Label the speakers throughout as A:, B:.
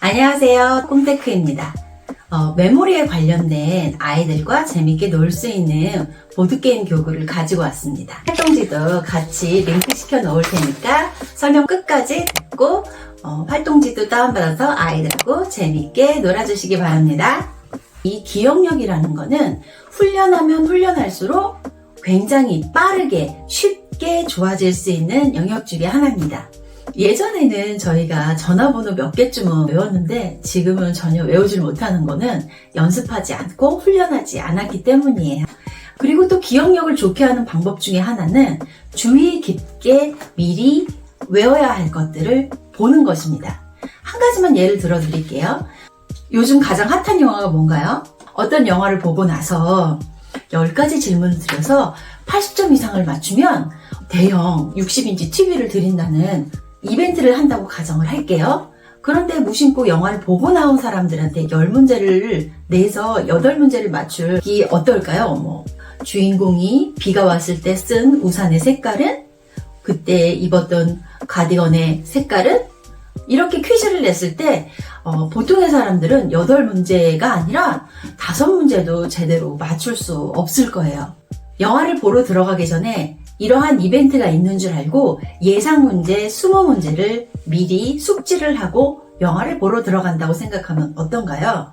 A: 안녕하세요, 꼼테크입니다. 메모리에 관련된 아이들과 재밌게 놀 수 있는 보드게임 교구를 가지고 왔습니다. 활동지도 같이 링크 시켜 놓을 테니까 설명 끝까지 듣고 활동지도 다운받아서 아이들하고 재밌게 놀아주시기 바랍니다. 이 기억력이라는 거는 훈련하면 훈련할수록 굉장히 빠르게 쉽게 좋아질 수 있는 영역 중에 하나입니다. 예전에는 저희가 전화번호 몇 개쯤은 외웠는데 지금은 전혀 외우질 못하는 거는 연습하지 않고 훈련하지 않았기 때문이에요. 그리고 또 기억력을 좋게 하는 방법 중에 하나는 주의 깊게 미리 외워야 할 것들을 보는 것입니다. 한 가지만 예를 들어 드릴게요. 요즘 가장 핫한 영화가 뭔가요? 어떤 영화를 보고 나서 10가지 질문을 드려서 80점 이상을 맞추면 대형 60인치 TV를 드린다는 이벤트를 한다고 가정을 할게요. 그런데 무심코 영화를 보고 나온 사람들한테 10문제를 내서 8문제를 맞추기 어떨까요? 주인공이 비가 왔을 때 쓴 우산의 색깔은? 그때 입었던 가디건의 색깔은? 이렇게 퀴즈를 냈을 때 보통의 사람들은 8문제가 아니라 5문제도 제대로 맞출 수 없을 거예요. 영화를 보러 들어가기 전에 이러한 이벤트가 있는 줄 알고 예상 문제 20문제를 미리 숙지를 하고 영화를 보러 들어간다고 생각하면 어떤가요?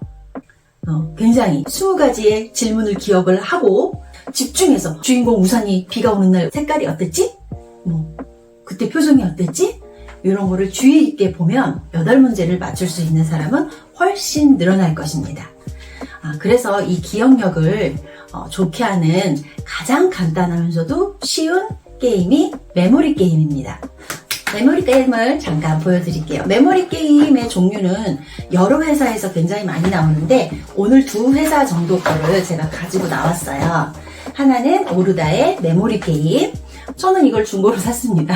A: 굉장히 20가지의 질문을 기억을 하고 집중해서 주인공 우산이 비가 오는 날 색깔이 어땠지? 그때 표정이 어땠지? 이런 거를 주의 있게 보면 8문제를 맞출 수 있는 사람은 훨씬 늘어날 것입니다. 그래서 이 기억력을 좋게 하는 가장 간단하면서도 쉬운 게임이 메모리 게임입니다. 메모리 게임을 잠깐 보여드릴게요. 메모리 게임의 종류는 여러 회사에서 굉장히 많이 나오는데 오늘 2회사 정도 거를 제가 가지고 나왔어요. 하나는 오르다의 메모리 게임. 저는 이걸 중고로 샀습니다.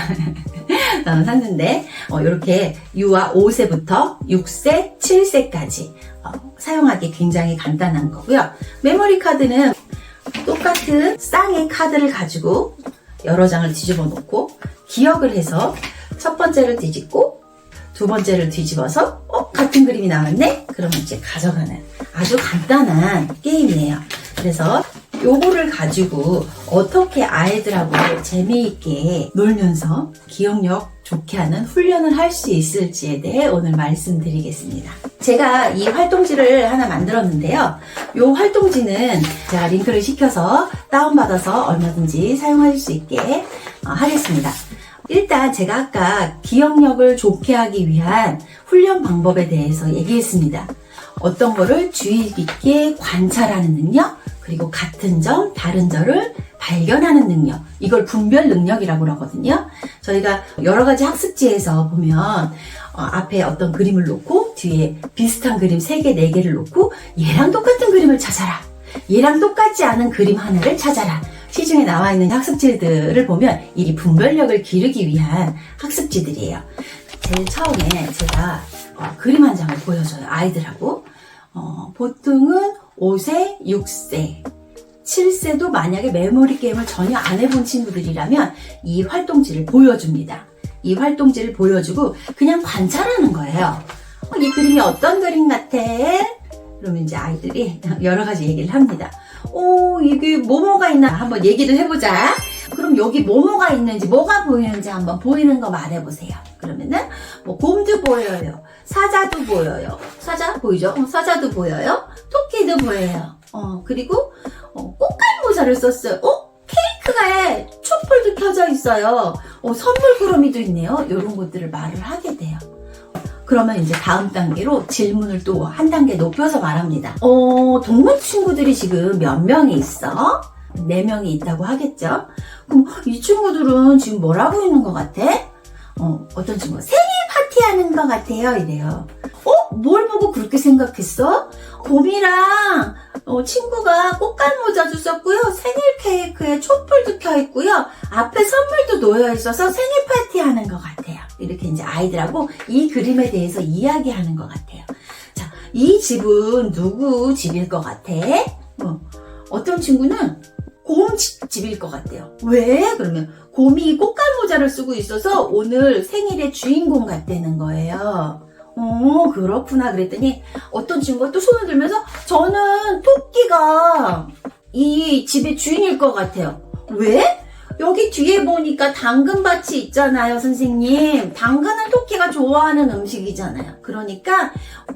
A: 샀는데 이렇게 U와 5세부터 6세, 7세까지 사용하기 굉장히 간단한 거고요. 메모리 카드는 똑같은 쌍의 카드를 가지고 여러 장을 뒤집어 놓고 기억을 해서 첫 번째를 뒤집고 두 번째를 뒤집어서 같은 그림이 나왔네? 그러면 이제 가져가는 아주 간단한 게임이에요. 그래서 요거를 가지고 어떻게 아이들하고 재미있게 놀면서 기억력 좋게 하는 훈련을 할 수 있을지에 대해 오늘 말씀드리겠습니다. 제가 이 활동지를 하나 만들었는데요. 요 활동지는 제가 링크를 시켜서 다운받아서 얼마든지 사용하실 수 있게 하겠습니다. 일단 제가 아까 기억력을 좋게 하기 위한 훈련 방법에 대해서 얘기했습니다. 어떤 거를 주의 깊게 관찰하는 능력, 그리고 같은 점, 다른 점을 발견하는 능력, 이걸 분별 능력이라고 그러거든요. 저희가 여러 가지 학습지에서 보면 앞에 어떤 그림을 놓고 뒤에 비슷한 그림 3개, 4개를 놓고 얘랑 똑같은 그림을 찾아라, 얘랑 똑같지 않은 그림 하나를 찾아라, 시중에 나와 있는 학습지들을 보면 이 분별력을 기르기 위한 학습지들이에요. 제일 처음에 제가 그림 한 장을 보여줘요, 아이들하고. 보통은 5세, 6세, 7세도 만약에 메모리 게임을 전혀 안 해본 친구들이라면 이 활동지를 보여줍니다. 이 활동지를 보여주고 그냥 관찰하는 거예요. 이 그림이 어떤 그림 같아? 그러면 이제 아이들이 여러 가지 얘기를 합니다. 이게 뭐가 있나 한번 얘기를 해보자. 그럼 여기 뭐가 있는지, 뭐가 보이는지 한번 보이는 거 말해보세요. 그러면은 곰도 보여요, 사자도 보여요. 사자 보이죠? 사자도 보여요. 토끼도 보여요. 그리고 꽃갈 모자를 썼어요. 케이크가에 촛불도 켜져 있어요. 선물 구러미도 있네요. 이런 것들을 말을 하게 돼요. 그러면 이제 다음 단계로 질문을 또 한 단계 높여서 말합니다. 동물 친구들이 지금 몇 명이 있어? 4명이 있다고 하겠죠? 그럼 이 친구들은 지금 뭘 하고 있는 것 같아? 어떤 친구가 생일 파티 하는 것 같아요, 이래요. 뭘 보고 그렇게 생각했어? 곰이랑 친구가 꽃갈 모자도 썼고요, 생일 케이크에 촛불도 켜있고요, 앞에 선물도 놓여있어서 생일 파티 하는 것 같아요. 이렇게 이제 아이들하고 이 그림에 대해서 이야기하는 것 같아요. 자, 이 집은 누구 집일 것 같아? 어떤 친구는 곰 집일 것 같대요. 왜? 그러면 곰이 꽃갈 모자를 쓰고 있어서 오늘 생일의 주인공 같다는 거예요. 그렇구나. 그랬더니 어떤 친구가 또 손을 들면서 저는 토끼가 이 집의 주인일 것 같아요. 왜? 여기 뒤에 보니까 당근밭이 있잖아요, 선생님. 당근은 토끼가 좋아하는 음식이잖아요. 그러니까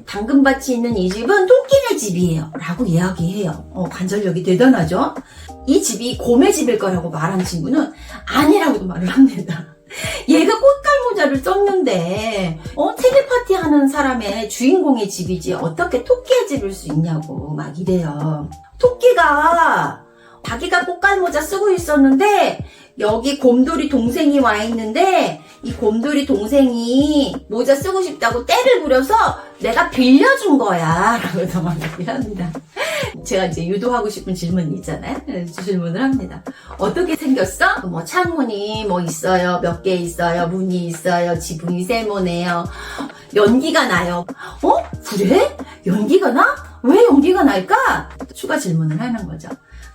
A: 당근밭이 있는 이 집은 토끼네 집이에요 라고 이야기해요. 관절력이 대단하죠? 이 집이 곰의 집일 거라고 말한 친구는 아니라고도 말을 합니다. 얘가 꽃갈모자를 썼는데 생일파티 하는 사람의 주인공의 집이지 어떻게 토끼의 집일 수 있냐고 막 이래요. 토끼가 자기가 꽃갈모자 쓰고 있었는데 여기 곰돌이 동생이 와 있는데 이 곰돌이 동생이 모자 쓰고 싶다고 떼를 부려서 내가 빌려준 거야 라고 막 얘기를 합니다. 제가 이제 유도하고 싶은 질문이 있잖아요. 질문을 합니다. 어떻게 생겼어? 뭐 창문이 뭐 있어요. 몇 개 있어요. 문이 있어요. 지붕이 세모네요. 연기가 나요. 그래? 연기가 나? 왜 연기가 날까? 추가 질문을 하는 거죠.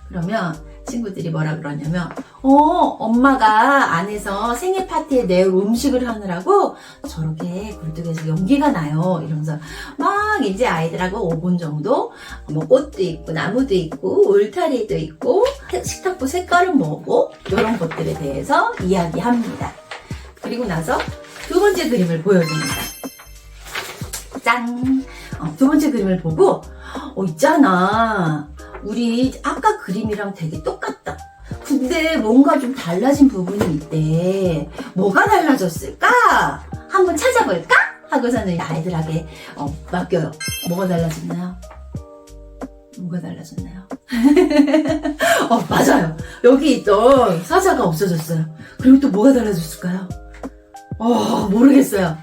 A: 그러면 친구들이 뭐라 그러냐면 엄마가 안에서 생일 파티에 내올 음식을 하느라고 저렇게 굴뚝에서 연기가 나요 이러면서 막 이제 아이들하고 5분 정도 뭐 꽃도 있고 나무도 있고 울타리도 있고 식탁보 색깔은 뭐고 이런 것들에 대해서 이야기합니다. 그리고 나서 두 번째 그림을 보여줍니다. 짠! 두 번째 그림을 보고 있잖아. 우리 아까 그림이랑 되게 똑같다. 근데 뭔가 좀 달라진 부분이 있대. 뭐가 달라졌을까? 한번 찾아볼까? 하고서는 아이들에게 맡겨요. 뭐가 달라졌나요? 뭐가 달라졌나요? 맞아요. 여기 있던 사자가 없어졌어요. 그리고 또 뭐가 달라졌을까요? 모르겠어요.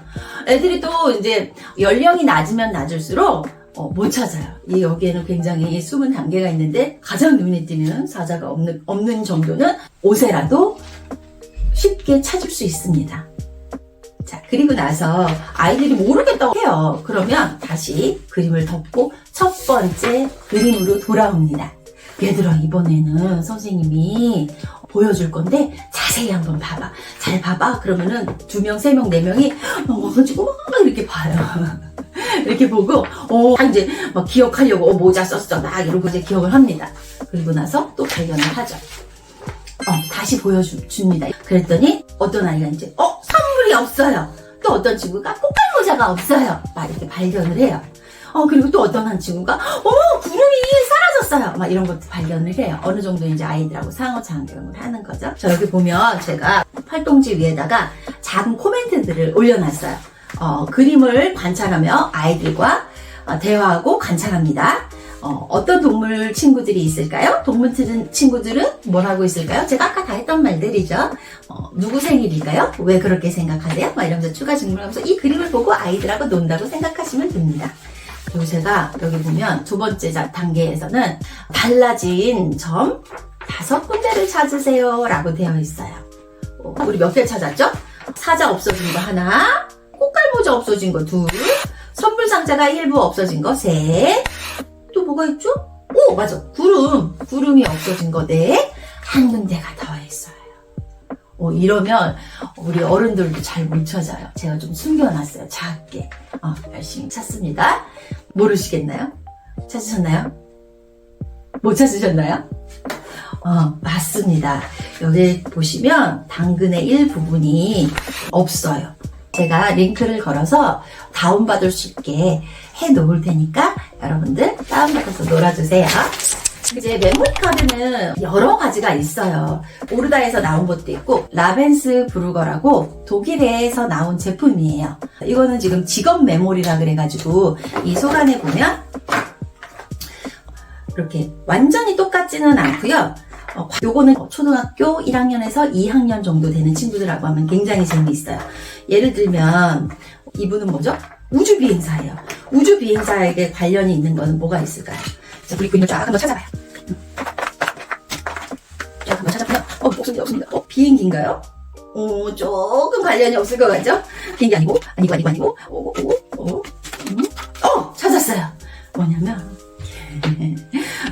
A: 애들이 또 이제 연령이 낮으면 낮을수록 못 찾아요. 여기에는 굉장히 숨은 단계가 있는데 가장 눈에 띄는 사자가 없는 정도는 옷에라도 쉽게 찾을 수 있습니다. 자, 그리고 나서 아이들이 모르겠다고 해요. 그러면 다시 그림을 덮고 첫 번째 그림으로 돌아옵니다. 얘들아, 이번에는 선생님이 보여줄 건데 자세히 한번 봐봐. 잘 봐봐. 그러면은 2명, 3명, 4명이 와가지고 막 이렇게 봐요. 이렇게 보고 이제 막 기억하려고 모자 썼어 막 이러고 이제 기억을 합니다. 그리고 나서 또 발견을 하죠. 다시 보여줍니다. 그랬더니 어떤 아이가 이제 선물이 없어요. 또 어떤 친구가 꽃갈모자가 없어요. 막 이렇게 발견을 해요. 그리고 또 어떤 한 친구가 구름이 사라졌어요. 막 이런 것도 발견을 해요. 어느 정도 이제 아이들하고 상호작용을 하는 거죠. 자, 여기 보면 제가 활동지 위에다가 작은 코멘트들을 올려놨어요. 그림을 관찰하며 아이들과 대화하고 관찰합니다. 어떤 동물 친구들이 있을까요? 동물 친구들은 뭘 하고 있을까요? 제가 아까 다 했던 말들이죠. 누구 생일일까요? 왜 그렇게 생각하세요? 막 이러면서 추가 질문을 하면서 이 그림을 보고 아이들하고 논다고 생각하시면 됩니다. 그리고 제가 여기 보면 두 번째 단계에서는 달라진 점 5군데를 찾으세요 라고 되어 있어요. 우리 몇 개 찾았죠? 사자 없어진 거 하나, 꽃갈모자 없어진 거 2, 선물 상자가 일부 없어진 거 3, 또 뭐가 있죠? 맞아. 구름이 없어진 거 4, 한 군데가 더 있어요. 이러면 우리 어른들도 잘 못 찾아요. 제가 좀 숨겨놨어요. 작게. 열심히 찾습니다. 모르시겠나요? 찾으셨나요? 못 찾으셨나요? 맞습니다. 여기 보시면 당근의 일부분이 없어요. 제가 링크를 걸어서 다운받을 수 있게 해 놓을 테니까 여러분들 다운받아서 놀아주세요. 이제 메모리 카드는 여러 가지가 있어요. 오르다에서 나온 것도 있고 라벤스 브루거라고 독일에서 나온 제품이에요. 이거는 지금 직업 메모리라 그래가지고 이 속 안에 보면 이렇게 완전히 똑같지는 않고요. 요거는 초등학교 1학년에서 2학년 정도 되는 친구들하고 하면 굉장히 재미있어요. 예를 들면 이분은 뭐죠? 우주비행사예요. 우주비행사에게 관련이 있는 거는 뭐가 있을까요? 자, 우리 그림을 쫙 한번 찾아봐요. 쫙 한번 찾아보면 없습니다. 비행기인가요? 조금 관련이 없을 것 같죠? 비행기 아니고 찾았어요. 뭐냐면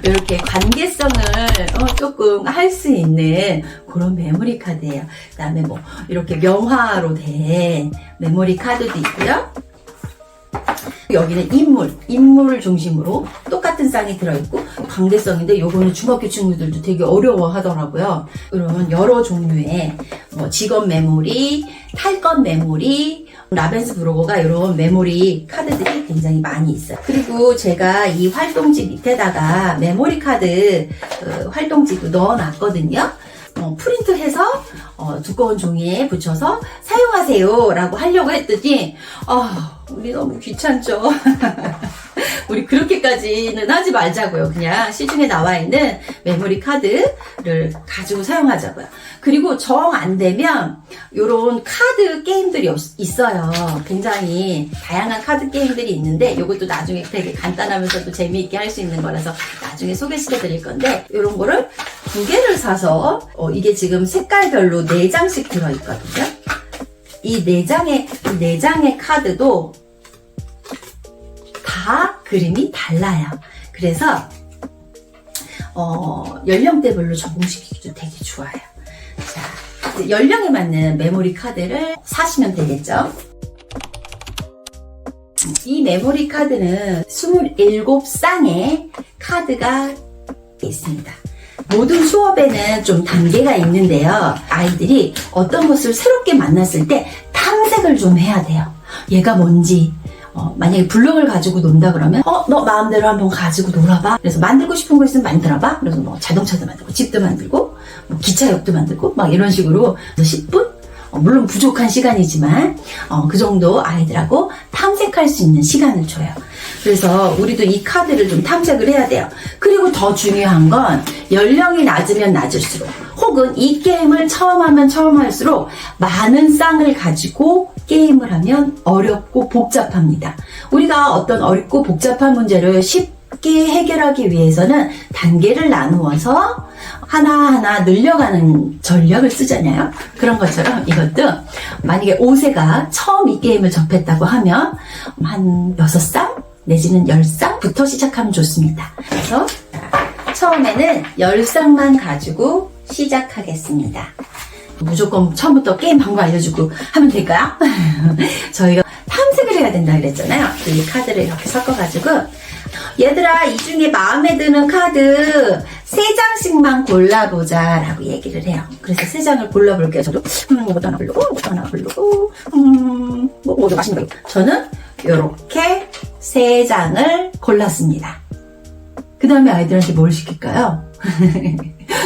A: 이렇게 관계성을 조금 할 수 있는 그런 메모리 카드예요. 그 다음에 뭐 이렇게 명화로 된 메모리 카드도 있고요. 여기는 인물을 중심으로 똑같은 쌍이 들어있고 광대성인데 요거는 중학교 친구들도 되게 어려워 하더라고요. 그러면 여러 종류의 뭐 직업 메모리, 탈것 메모리, 라벤스 브로거가 이런 메모리 카드들이 굉장히 많이 있어요. 그리고 제가 이 활동지 밑에다가 메모리 카드 활동지도 넣어놨거든요. 프린트해서 두꺼운 종이에 붙여서 사용하세요 라고 하려고 했더니 우리 너무 귀찮죠. 우리 그렇게까지는 하지 말자고요. 그냥 시중에 나와 있는 메모리 카드를 가지고 사용하자고요. 그리고 정 안 되면 요런 카드 게임들이 있어요. 굉장히 다양한 카드 게임들이 있는데 이것도 나중에 되게 간단하면서도 재미있게 할 수 있는 거라서 나중에 소개시켜 드릴 건데 요런 거를 2개를 사서 이게 지금 색깔별로 4장씩 들어있거든요. 이 4장의 카드도 다 그림이 달라요. 그래서 연령대별로 적응시키기도 되게 좋아요. 자, 연령에 맞는 메모리 카드를 사시면 되겠죠. 이 메모리 카드는 27쌍의 카드가 있습니다. 모든 수업에는 좀 단계가 있는데요. 아이들이 어떤 것을 새롭게 만났을 때 탐색을 좀 해야 돼요. 얘가 뭔지. 만약에 블럭을 가지고 논다 그러면 너 마음대로 한번 가지고 놀아봐. 그래서 만들고 싶은 거 있으면 만들어봐. 그래서 뭐 자동차도 만들고 집도 만들고 뭐 기차역도 만들고 막 이런 식으로 10분? 물론 부족한 시간이지만 그 정도 아이들하고 탐색할 수 있는 시간을 줘요. 그래서 우리도 이 카드를 좀 탐색을 해야 돼요. 그리고 더 중요한 건 연령이 낮으면 낮을수록 혹은 이 게임을 처음 하면 처음 할수록 많은 쌍을 가지고 게임을 하면 어렵고 복잡합니다. 우리가 어떤 어렵고 복잡한 문제를 쉽게 해결하기 위해서는 단계를 나누어서 하나하나 늘려가는 전략을 쓰잖아요. 그런 것처럼 이것도 만약에 5세가 처음 이 게임을 접했다고 하면 한 6쌍 내지는 10쌍부터 시작하면 좋습니다. 그래서 처음에는 10쌍만 가지고 시작하겠습니다. 무조건 처음부터 게임 방법 알려주고 하면 될까요? 저희가 탐색을 해야 된다 그랬잖아요. 이 카드를 이렇게 섞어가지고 얘들아 이 중에 마음에 드는 카드 3장씩만 골라보자 라고 얘기를 해요. 그래서 3장을 골라볼게요. 저도 이것도 하나 고르고 이것도 하나 고르고 뭐 맛있는 거 저는 이렇게 3장을 골랐습니다. 그 다음에 아이들한테 뭘 시킬까요?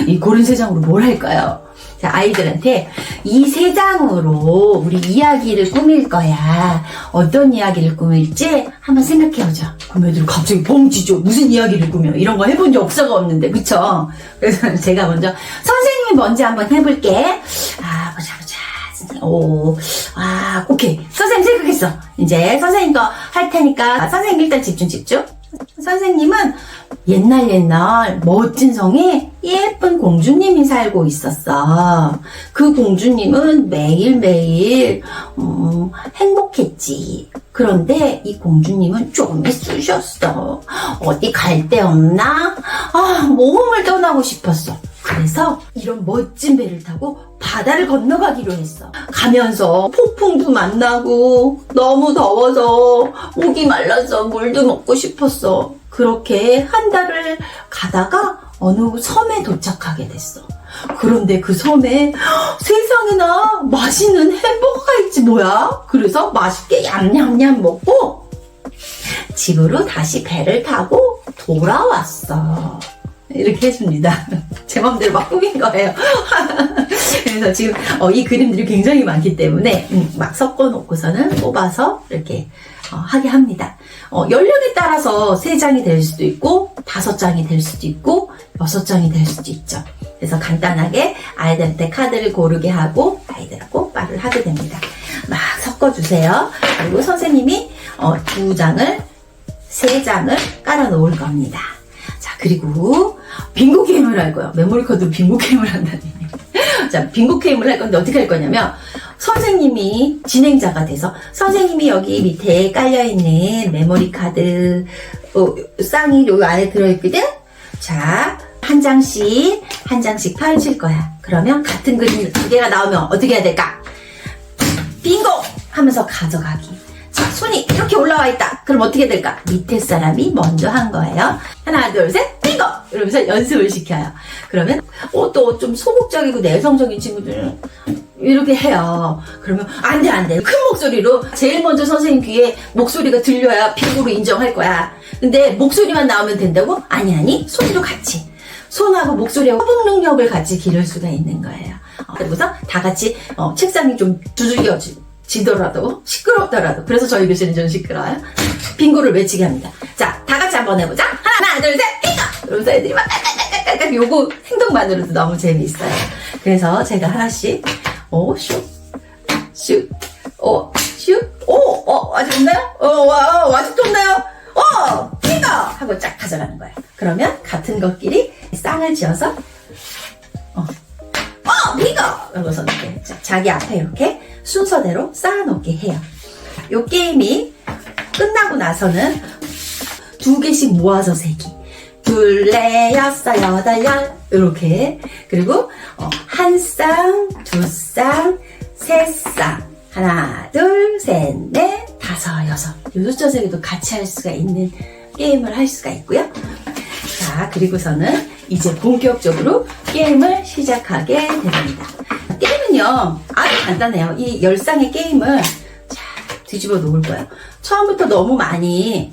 A: 이 고른 3장으로 뭘 할까요? 자, 아이들한테 이 3장으로 우리 이야기를 꾸밀 거야. 어떤 이야기를 꾸밀지 한번 생각해보죠. 그럼 애들 갑자기 뻥치죠. 무슨 이야기를 꾸며. 이런 거 해본 적 없어가 없는데, 그쵸? 그래서 제가 먼저 선생님이 먼저 한번 해볼게. 보자. 오케이. 선생님 생각했어. 이제 선생님 거 할 테니까 선생님 일단 집중. 선생님은 옛날 멋진 성에 예쁜 공주님이 살고 있었어. 그 공주님은 매일매일 행복했지. 그런데 이 공주님은 좀 쑤셨어. 어디 갈 데 없나? 모험을 떠나고 싶었어. 그래서 이런 멋진 배를 타고 바다를 건너가기로 했어. 가면서 폭풍도 만나고 너무 더워서 목이 말라서 물도 먹고 싶었어. 그렇게 한 달을 가다가 어느 섬에 도착하게 됐어. 그런데 그 섬에 세상에나 맛있는 햄버거가 있지 뭐야. 그래서 맛있게 얌얌얌 먹고 집으로 다시 배를 타고 돌아왔어. 이렇게 해줍니다. 제 맘대로 막 꾸민 거예요. 그래서 지금 이 그림들이 굉장히 많기 때문에 막 섞어놓고서는 뽑아서 이렇게 하게 합니다. 연령에 따라서 3장이 될 수도 있고 5장이 될 수도 있고 6장이 될 수도 있죠. 그래서 간단하게 아이들한테 카드를 고르게 하고 아이들하고 말을 하게 됩니다. 막 섞어주세요. 그리고 선생님이 2장을 3장을 깔아 놓을 겁니다. 자, 그리고 빙고 게임을 할 거예요. 메모리 카드로 빙고 게임을 한다니. 자, 빙고 게임을 할 건데 어떻게 할 거냐면 선생님이 진행자가 돼서 선생님이 여기 밑에 깔려있는 메모리 카드 쌍이 여기 안에 들어있거든. 자, 한 장씩 펼칠 거야. 그러면 같은 그림 2개가 나오면 어떻게 해야 될까? 빙고! 하면서 가져가기. 자, 손이 이렇게 올라와 있다. 그럼 어떻게 될까? 밑에 사람이 먼저 한 거예요. 하나, 둘, 셋, 빙고! 이러면서 연습을 시켜요. 그러면 또 좀 소극적이고 내성적인 친구들은 이렇게 해요. 그러면 안 돼. 큰 목소리로 제일 먼저 선생님 귀에 목소리가 들려야 빙고로 인정할 거야. 근데 목소리만 나오면 된다고? 아니, 손도 같이. 손하고 목소리하고 호흡 능력을 같이 기를 수가 있는 거예요. 그리고서 다 같이 책상이 좀 두들겨지더라도 시끄럽더라도, 그래서 저희 교실은 좀 시끄러워요. 빙고를 외치게 합니다. 자, 다 같이 한번 해보자. 하나, 둘, 셋, 빙고! 그러면서 애들이 막 깔깔깔깔 요거 행동만으로도 너무 재미있어요. 그래서 제가 하나씩 슛, 슛, 슛, 아직 없나요? 아직 없나요? 빙고! 하고 쫙 가져가는 거예요. 그러면 같은 것끼리 쌍을 지어서 빙고! 이러고서 이렇게 자기 앞에 이렇게 순서대로 쌓아놓게 해요. 요 게임이 끝나고 나서는 2개씩 모아서 세기. 둘, 넷, 여섯, 여덟, 열 이렇게. 그리고 한 쌍, 두 쌍, 세 쌍. 하나, 둘, 셋, 넷, 다섯, 여섯. 요 숫자 세기도 같이 할 수가 있는 게임을 할 수가 있고요. 자, 그리고서는 이제 본격적으로 게임을 시작하게 됩니다. 게임은요, 아주 간단해요. 이 10쌍의 게임을 자, 뒤집어 놓을 거예요. 처음부터 너무 많이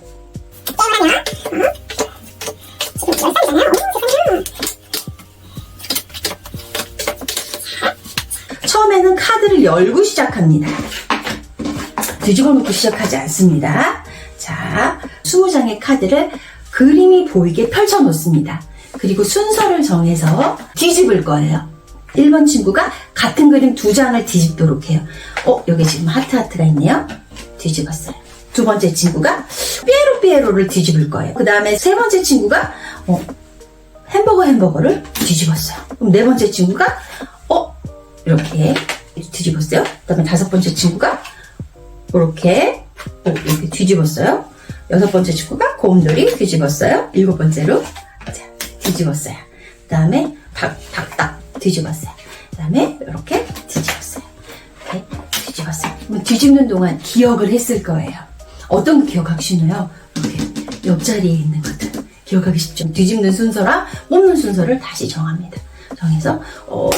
A: 처음에는 카드를 열고 시작합니다. 뒤집어 놓고 시작하지 않습니다. 자, 20장의 카드를 그림이 보이게 펼쳐 놓습니다. 그리고 순서를 정해서 뒤집을 거예요. 1번 친구가 같은 그림 2장을 뒤집도록 해요. 여기 지금 하트가 있네요. 뒤집었어요. 두 번째 친구가 삐에로를 뒤집을 거예요. 그 다음에 세 번째 친구가 햄버거를 뒤집었어요. 그럼 네 번째 친구가 이렇게 뒤집었어요. 그 다음에 다섯 번째 친구가 이렇게 뒤집었어요. 여섯 번째 친구가 곰돌이 뒤집었어요. 일곱 번째로 뒤집었어요. 그 다음에 닭 뒤집었어요. 그 다음에 이렇게 뒤집었어요. 이렇게 뒤집었어요. 그럼 뒤집는 동안 기억을 했을 거예요. 어떤 거 기억하기 쉽나요? 이렇게 옆자리에 있는 것들 기억하기 쉽죠. 뒤집는 순서랑 뽑는 순서를 다시 정합니다. 정해서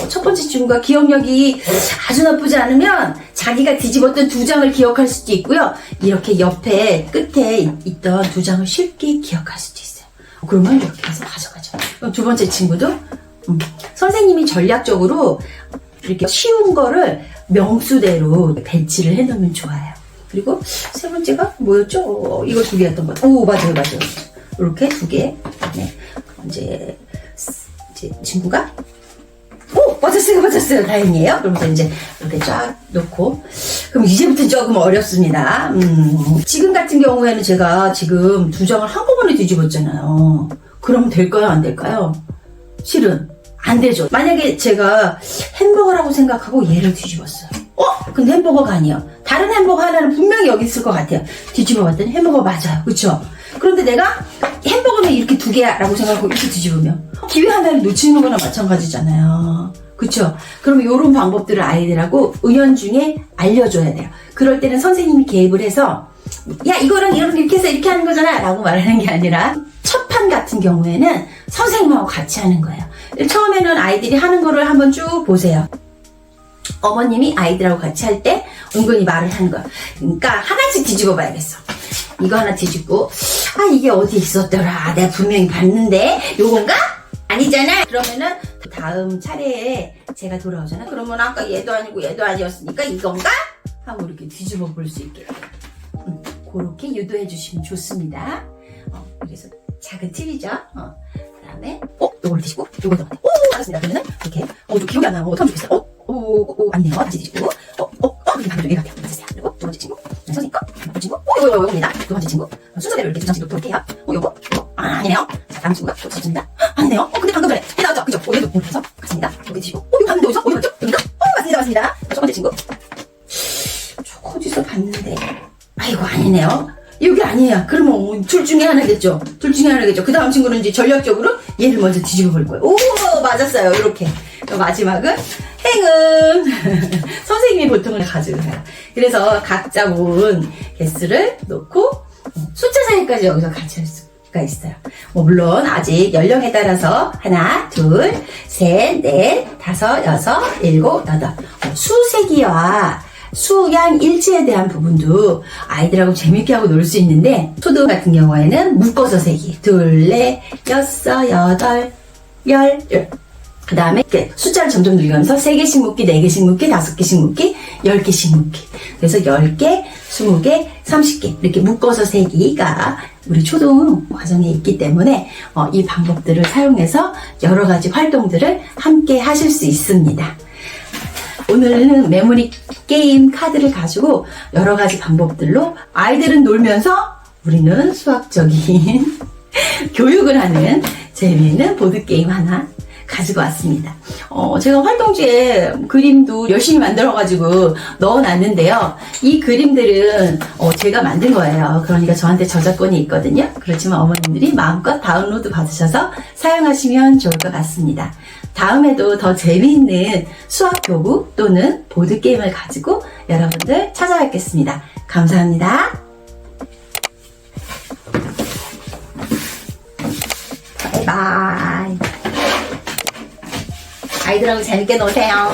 A: 첫 번째 친구가 기억력이 아주 나쁘지 않으면 자기가 뒤집었던 2장을 기억할 수도 있고요. 이렇게 옆에 끝에 있던 2장을 쉽게 기억할 수도 있어요. 그러면 이렇게 해서 가져가죠. 그럼 두 번째 친구도 선생님이 전략적으로 이렇게 쉬운 거를 명수대로 배치를 해놓으면 좋아요. 그리고 세 번째가 뭐였죠? 이거 2개였던 것 같아요. 맞아요. 이렇게 2개. 네. 이제 친구가 맞았어요. 다행이에요. 그러면서 이제 이렇게 쫙 놓고. 그럼 이제부터 조금 어렵습니다. 지금 같은 경우에는 제가 지금 2장을 한꺼번에 뒤집었잖아요. 그러면 될까요? 안 될까요? 실은 안 되죠. 만약에 제가 햄버거라고 생각하고 얘를 뒤집었어요. 근데 햄버거가 아니에요. 다른 햄버거 하나는 분명히 여기 있을 것 같아요. 뒤집어 봤더니 햄버거 맞아요. 그쵸? 그런데 내가 햄버거는 이렇게 2개라고 생각하고 이렇게 뒤집으면 기회 하나를 놓치는 거나 마찬가지잖아요. 그쵸? 그러면 이런 방법들을 아이들하고 은연중에 알려줘야 돼요. 그럴 때는 선생님이 개입을 해서 야, 이거랑 이렇게 해서 이렇게 하는 거잖아 라고 말하는 게 아니라 첫 판 같은 경우에는 선생님하고 같이 하는 거예요. 처음에는 아이들이 하는 거를 한번 쭉 보세요. 어머님이 아이들하고 같이 할 때 은근히 말을 하는 거야. 그러니까 하나씩 뒤집어 봐야겠어. 이거 하나 뒤집고 이게 어디 있었더라. 내가 분명히 봤는데 요건가? 아니잖아. 그러면은 다음 차례에 제가 돌아오잖아. 그러면 아까 얘도 아니고 얘도 아니었으니까 이건가? 하고 이렇게 뒤집어 볼 수 있게 그렇게 유도해 주시면 좋습니다. 그래서 작은 팁이죠. 그 다음에 요걸 뒤집고 요걸 더 알았습니다. 그러면은 이렇게 좀 기억이 안 나요. 어떻게 좋겠어요? 맞네요. 다시 뒤집고 이렇게 방금 좀 이렇게 해주세요. 그리고 두 번째 친구 선생님 거, 두 번째 친구 요겁니다. 두 번째 친구 순서대로 이렇게 두 장씩 놓도록 해요. 요거 아니네요. 자, 다음 친구가 또 뒤집습니다. 아니네요. 근데 방금 전에 해 나왔죠? 그죠? 얘도 이렇게 해서 같습니다. 여기 뒤집고 이거 봤는데 어디서? 이거 맞죠? 여기가? 맞습니다. 첫 번째 친구 저 어디서 봤는데 이거 아니네요. 여기 아니에요. 그러면 둘 중에 하나겠죠. 그 다음 친구는 이제 전략적으로 얘를 먼저 뒤집어 볼 거예요. 맞았어요. 이렇게. 또 마지막은 행운. 선생님이 보통을 가지고 가요. 그래서 각자 모은 개수를 놓고 숫자 사이까지 여기서 같이 할 수가 있어요. 물론 아직 연령에 따라서 하나, 둘, 셋, 넷, 다섯, 여섯, 일곱, 여덟. 수세기와 수양 일치에 대한 부분도 아이들하고 재밌게 하고 놀 수 있는데, 초등 같은 경우에는 묶어서 세기. 둘, 넷, 여섯, 여덟, 열. 그 다음에 숫자를 점점 늘리면서 3개씩 묶기, 4개씩 묶기, 5개씩 묶기, 10개씩 묶기. 그래서 10개, 20개, 30개 이렇게 묶어서 세기가 우리 초등 과정에 있기 때문에 이 방법들을 사용해서 여러 가지 활동들을 함께 하실 수 있습니다. 오늘은 메모리 게임 카드를 가지고 여러 가지 방법들로 아이들은 놀면서 우리는 수학적인 교육을 하는 재미있는 보드게임 하나 가지고 왔습니다. 제가 활동지에 그림도 열심히 만들어가지고 넣어놨는데요. 이 그림들은 제가 만든 거예요. 그러니까 저한테 저작권이 있거든요. 그렇지만 어머님들이 마음껏 다운로드 받으셔서 사용하시면 좋을 것 같습니다. 다음에도 더 재미있는 수학 교구 또는 보드게임을 가지고 여러분들 찾아뵙겠습니다. 감사합니다. 바이바이. 아이들하고 재밌게 노세요.